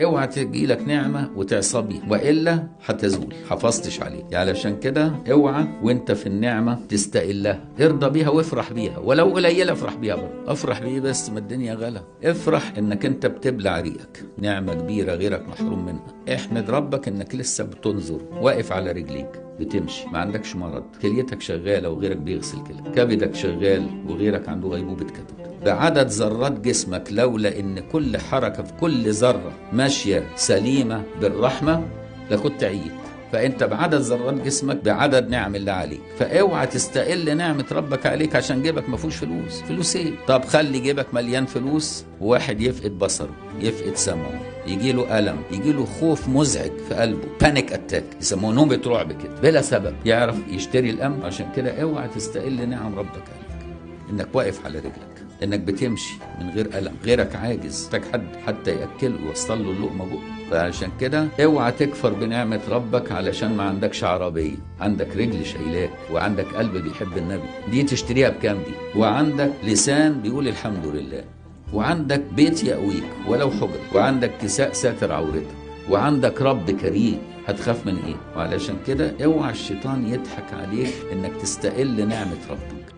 اوعى تجيلك نعمة وتعصى بيها، وإلا هتزول، حافظتش عليه. يعني علشان كده اوعى وانت في النعمة تستقلها، ارضى بيها وافرح بيها، ولو قليلة افرح بيها برضه. افرح بيه بس ما الدنيا غلا. افرح انك انت بتبلع ريقك، نعمة كبيرة غيرك محروم منها. احمد ربك انك لسه بتنظر، واقف على رجليك، بتمشي، ما عندكش مرض، كليتك شغالة وغيرك بيغسل كلى، كبدك شغال وغيرك عنده غيبوبة كبد. بعدد ذرات جسمك، لولا ان كل حركة في كل ذرة ماشية سليمة بالرحمة لكنت عييت. فانت بعدد ذرات جسمك بعدد نعم الله عليك. فاوعى تستقل نعمة ربك عليك عشان جيبك ما فيهوش فلوس. فلوس ايه؟ طب خلي جيبك مليان فلوس وواحد يفقد بصره، يفقد سمعه، يجي له ألم، يجي له خوف مزعج في قلبه، بانيك اتاك، يسموه نوبة رعب كده بلا سبب، يعرف يشتري الأمن. عشان كده اوعى تستقل نعم ربك عليك، انك واقف على رجلك، انك بتمشي من غير ألم، غيرك عاجز، محتاج حد حتى يأكله ويوصل له اللقمة بقه. فعشان كده اوعى تكفر بنعمة ربك علشان ما عندكش عربية، عندك رجل شايلاك، وعندك قلب بيحب النبي، دي تشتريها بكام دي؟ وعندك لسان بيقول الحمد لله، وعندك بيت يأويك ولو حجر، وعندك كساء ساتر عورتك، وعندك رب كريم، هتخاف من ايه؟ وعلشان كده اوعى الشيطان يضحك عليك انك تستقل نعمة ربك.